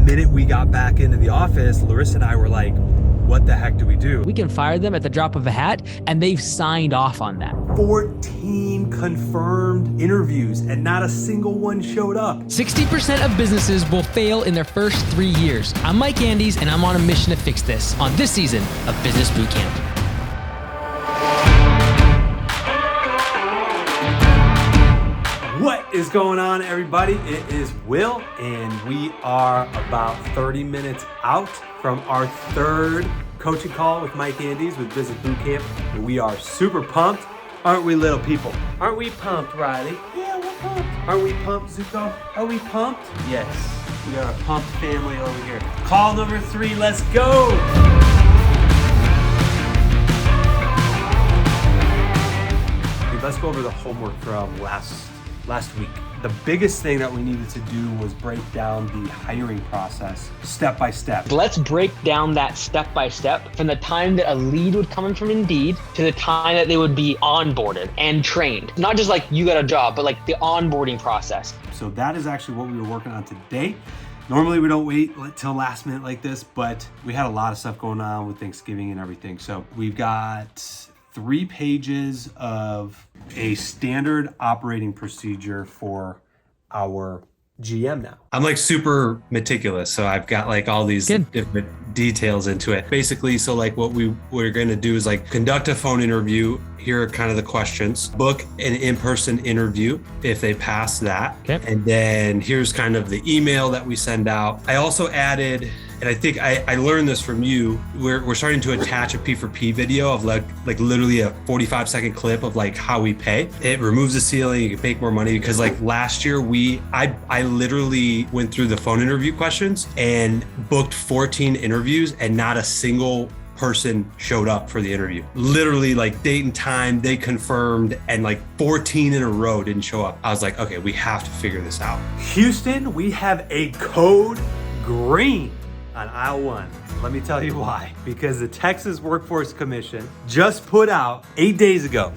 minute we got back into the office, Larissa and I were like, what the heck do we do? We can fire them at the drop of a hat, and they've signed off on that. 14 confirmed interviews, and not a single one showed up. 60% of businesses will fail in their first 3 years. I'm Mike Andes, and I'm on a mission to fix this on this season of Business Boot Camp. What is going on, everybody? It is Will, and we are about 30 minutes out from our third coaching call with Mike Andes with Business Boot Camp, and we are super pumped. Aren't we, little people? Aren't we pumped, Riley? Yeah, we're pumped. Aren't we pumped, Zuko? Are we pumped? Yes, we are a pumped family over here. Call number 3, let's go! Okay, let's go over the homework from last week. The biggest thing that we needed to do was break down the hiring process step by step. Let's break down that step by step from the time that a lead would come in from Indeed to the time that they would be onboarded and trained. Not just like you got a job, but like the onboarding process. So that is actually what we were working on today. Normally we don't wait till last minute like this, but we had a lot of stuff going on with Thanksgiving and everything. So we've got 3 pages of a standard operating procedure for our GM now. I'm like super meticulous, so I've got like all these different details into it. Basically, so like what we're going to do is like conduct a phone interview. Here are kind of the questions. Book an in-person interview if they pass that. Okay. And then here's kind of the email that we send out. I also added, and I think I learned this from you, we're starting to attach a P4P video of like literally a 45-second clip of like how we pay. It removes the ceiling, you can make more money, because like last year I literally went through the phone interview questions and booked 14 interviews and not a single person showed up for the interview. Literally like date and time, they confirmed, and like 14 in a row didn't show up. I was like, okay, we have to figure this out. Houston, we have a code green on aisle 1. Let me tell you why. Because the Texas Workforce Commission just put out 8 days ago,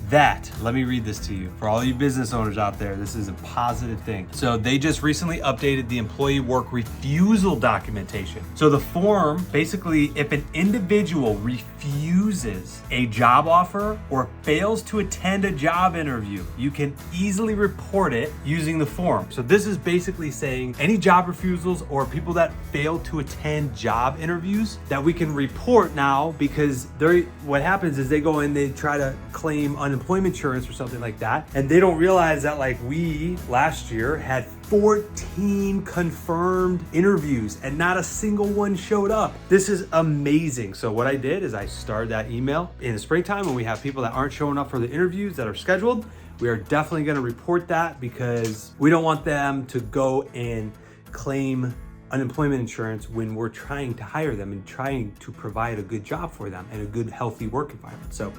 that, let me read this to you. For all you business owners out there, this is a positive thing. So they just recently updated the employee work refusal documentation. So the form, basically, if an individual refuses a job offer or fails to attend a job interview, you can easily report it using the form. So this is basically saying any job refusals or people that fail to attend job interviews that we can report now, because what happens is they go in, they try to claim unemployment insurance or something like that, and they don't realize that like we last year had 14 confirmed interviews and not a single one showed up. This is amazing. So what I did is I started that email in the springtime when we have people that aren't showing up for the interviews that are scheduled. We are definitely going to report that, because we don't want them to go and claim unemployment insurance when we're trying to hire them and trying to provide a good job for them and a good, healthy work environment. So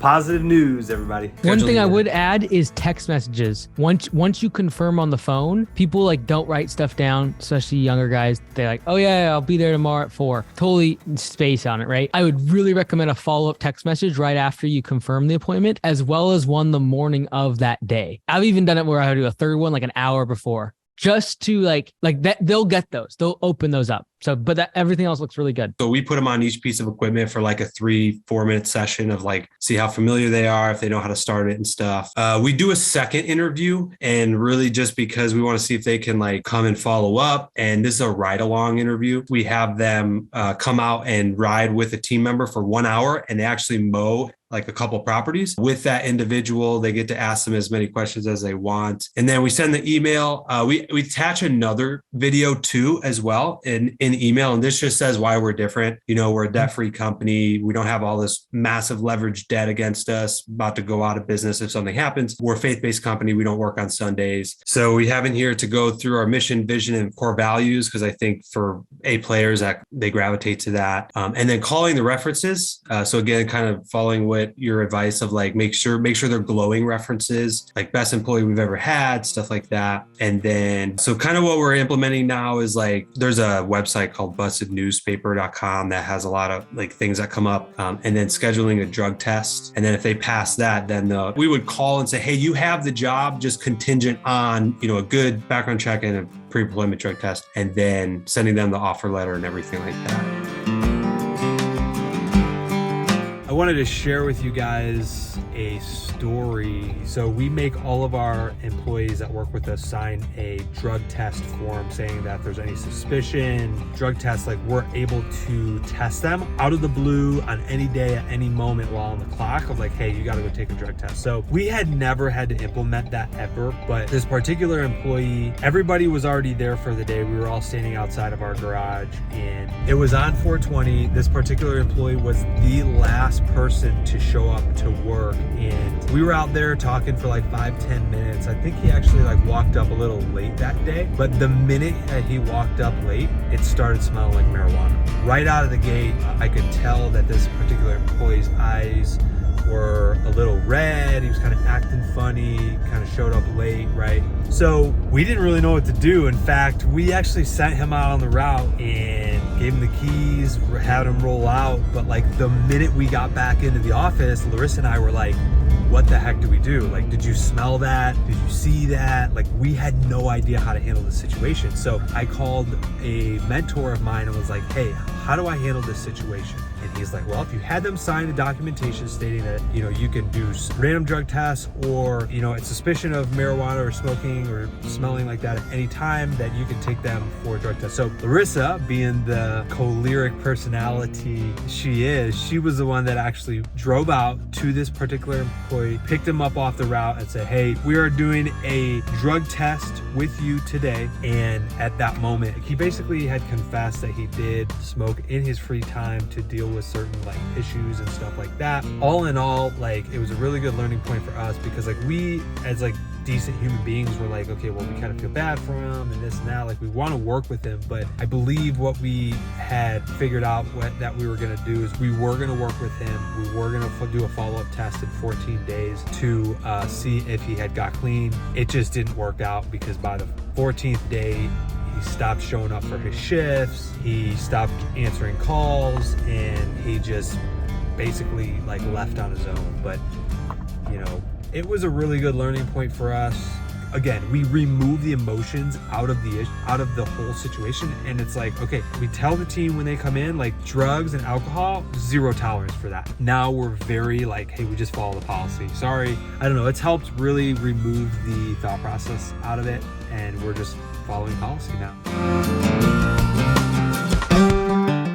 positive news, everybody. One thing I would add is text messages. Once you confirm on the phone, people like don't write stuff down, especially younger guys. They're like, oh yeah, I'll be there tomorrow at 4. Totally space on it, right? I would really recommend a follow-up text message right after you confirm the appointment, as well as one the morning of that day. I've even done it where I do a third one like an hour before, just to like that. They'll get those, they'll open those up. So, but everything else looks really good. So we put them on each piece of equipment for like a 3-4 minute session of like, see how familiar they are, if they know how to start it and stuff. We do a second interview, and really just because we want to see if they can like come and follow up. And this is a ride along interview. We have them come out and ride with a team member for 1 hour, and they actually mow like a couple properties with that individual. They get to ask them as many questions as they want. And then we send the email. We attach another video too as well in email. And this just says why we're different. You know, we're a debt-free company. We don't have all this massive leverage debt against us, about to go out of business if something happens. We're a faith-based company. We don't work on Sundays. So we have in here to go through our mission, vision, and core values, because I think for A players that they gravitate to that. And then calling the references. So again, kind of following what your advice of like, make sure they're glowing references, like best employee we've ever had, stuff like that. And then, so kind of what we're implementing now is like, there's a website website called bustednewspaper.com that has a lot of like things that come up, and then scheduling a drug test. And then if they pass that, then we would call and say, hey, you have the job, just contingent on, you know, a good background check and a pre-employment drug test, and then sending them the offer letter and everything like that. I wanted to share with you guys a story. So we make all of our employees that work with us sign a drug test form saying that if there's any suspicion, drug tests, like we're able to test them out of the blue on any day at any moment while on the clock of like, hey, you got to go take a drug test. So we had never had to implement that ever, but this particular employee, everybody was already there for the day. We were all standing outside of our garage and it was on 420. This particular employee was the last person to show up to work, and we were out there talking for like 5-10 minutes. I think he actually like walked up a little late that day, but the minute that he walked up late, it started smelling like marijuana. Right out of the gate, I could tell that this particular employee's eyes were a little red. He was kind of acting funny, kind of showed up late, right? So we didn't really know what to do. In fact, we actually sent him out on the route and gave him the keys, had him roll out. But like the minute we got back into the office, Larissa and I were like, what the heck do we do? Like, did you smell that? Did you see that? Like, we had no idea how to handle the situation. So I called a mentor of mine and was like, hey, how do I handle this situation? And he's like, well, if you had them sign a documentation stating that, you know, you can do random drug tests or, you know, it's suspicion of marijuana or smoking or smelling like that at any time, that you can take them for a drug test. So Larissa, being the choleric personality she is, she was the one that actually drove out to this particular employee, picked him up off the route and said, hey, we are doing a drug test with you today. And at that moment, he basically had confessed that he did smoke in his free time to deal with certain like issues and stuff like that. All in all, like it was a really good learning point for us, because like we as like decent human beings were like, okay, well, we kind of feel bad for him and this and that, like we want to work with him. But I believe what we had figured out that we were going to do is we were going to work with him. We were going to do a follow-up test in 14 days to see if he had got clean. It just didn't work out, because by the 14th day, he stopped showing up for his shifts, he stopped answering calls, and he just basically like left on his own. But you know, it was a really good learning point for us. Again, we remove the emotions out of the whole situation, and it's like, okay, we tell the team when they come in, like drugs and alcohol, zero tolerance for that. Now we're very like, hey, we just follow the policy. Sorry, I don't know. It's helped really remove the thought process out of it, and we're just following policy now.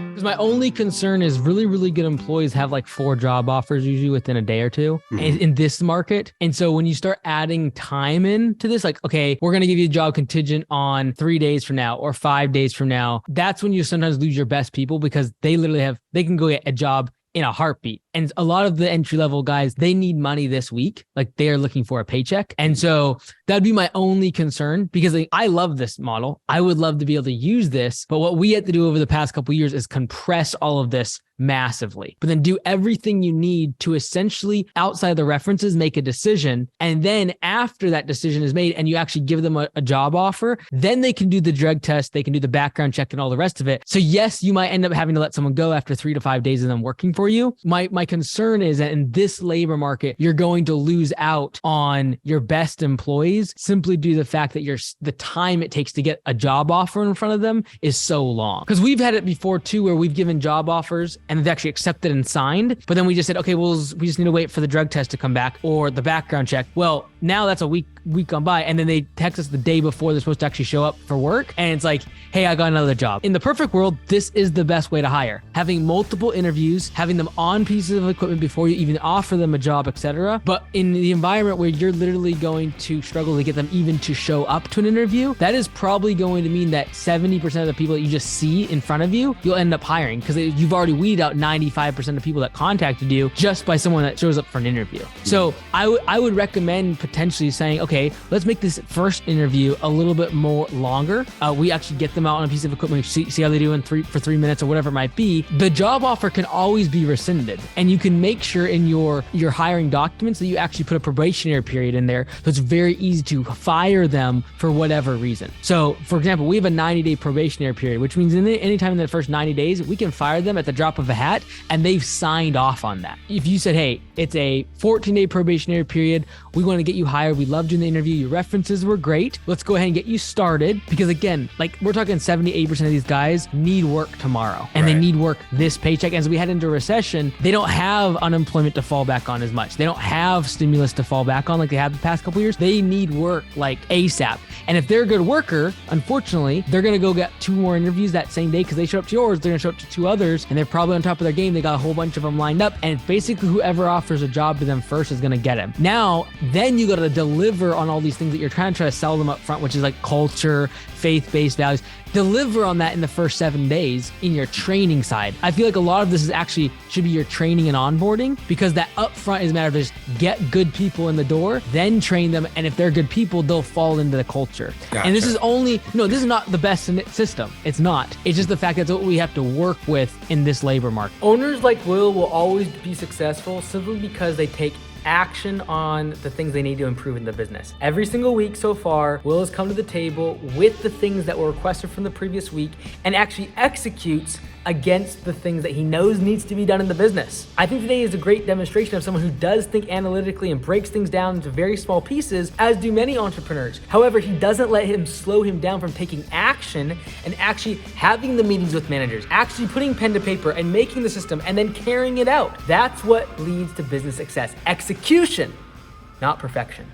Because my only concern is really good employees have like 4 job offers usually within a day or two in this market. And so when you start adding time into this, like, okay, we're going to give you a job contingent on 3 days from now or 5 days from now, that's when you sometimes lose your best people, because they can go get a job in a heartbeat. And a lot of the entry-level guys, they need money this week. Like they are looking for a paycheck. And so that'd be my only concern, because I love this model. I would love to be able to use this. But what we had to do over the past couple of years is compress all of this massively, but then do everything you need to essentially, outside the references, make a decision. And then after that decision is made and you actually give them a job offer, then they can do the drug test, they can do the background check and all the rest of it. So yes, you might end up having to let someone go after 3 to 5 days of them working for you. My concern is that in this labor market, you're going to lose out on your best employees simply due to the fact that the time it takes to get a job offer in front of them is so long. Because we've had it before too, where we've given job offers and they've actually accepted and signed, but then we just said, okay, well, we just need to wait for the drug test to come back or the background check. Well, now that's a week gone by, and then they text us the day before they're supposed to actually show up for work, and it's like, hey, I got another job. In the perfect world, this is the best way to hire. Having multiple interviews, having them on pieces of equipment before you even offer them a job, etc. But in the environment where you're literally going to struggle to get them even to show up to an interview, that is probably going to mean that 70% of the people that you just see in front of you, you'll end up hiring, because you've already weeded out 95% of people that contacted you just by someone that shows up for an interview. So I would recommend potentially saying, okay, let's make this first interview a little bit more longer. We actually get them out on a piece of equipment, see how they do for 3 minutes or whatever it might be. The job offer can always be rescinded, and you can make sure in your hiring documents that you actually put a probationary period in there, so it's very easy to fire them for whatever reason. So for example, we have a 90-day probationary period, which means anytime in the first 90 days, we can fire them at the drop of a hat, and they've signed off on that. If you said, hey, it's a 14-day probationary period, we want to get you hired, we loved you in the interview, your references were great, let's go ahead and get you started, because again, like we're talking 70-80% of these guys need work tomorrow, and they need work this paycheck. As we head into a recession, they don't have unemployment to fall back on as much. They don't have stimulus to fall back on like they have the past couple years. They need work like ASAP. And if they're a good worker, unfortunately, they're going to go get 2 more interviews that same day because they show up to yours, they're going to show up to 2 others, and they're probably on top of their game. They got a whole bunch of them lined up, and basically whoever offers a job to them first is going to get him. Now, then you got to deliver on all these things that you're trying to sell them up front, which is like culture, faith-based values. Deliver on that in the first 7 days in your training side. I feel like a lot of this should be your training and onboarding, because that upfront is a matter of just get good people in the door, then train them. And if they're good people, they'll fall into the culture. Gotcha. And this is not the best system. It's not. It's just the fact that's what we have to work with in this labor market. Owners like Will will always be successful simply because they take action on the things they need to improve in the business. Every single week so far, Will has come to the table with the things that were requested from the previous week and actually executes against the things that he knows needs to be done in the business. I think today is a great demonstration of someone who does think analytically and breaks things down into very small pieces, as do many entrepreneurs. However, he doesn't let him slow him down from taking action and actually having the meetings with managers, actually putting pen to paper and making the system and then carrying it out. That's what leads to business success. Execution, not perfection.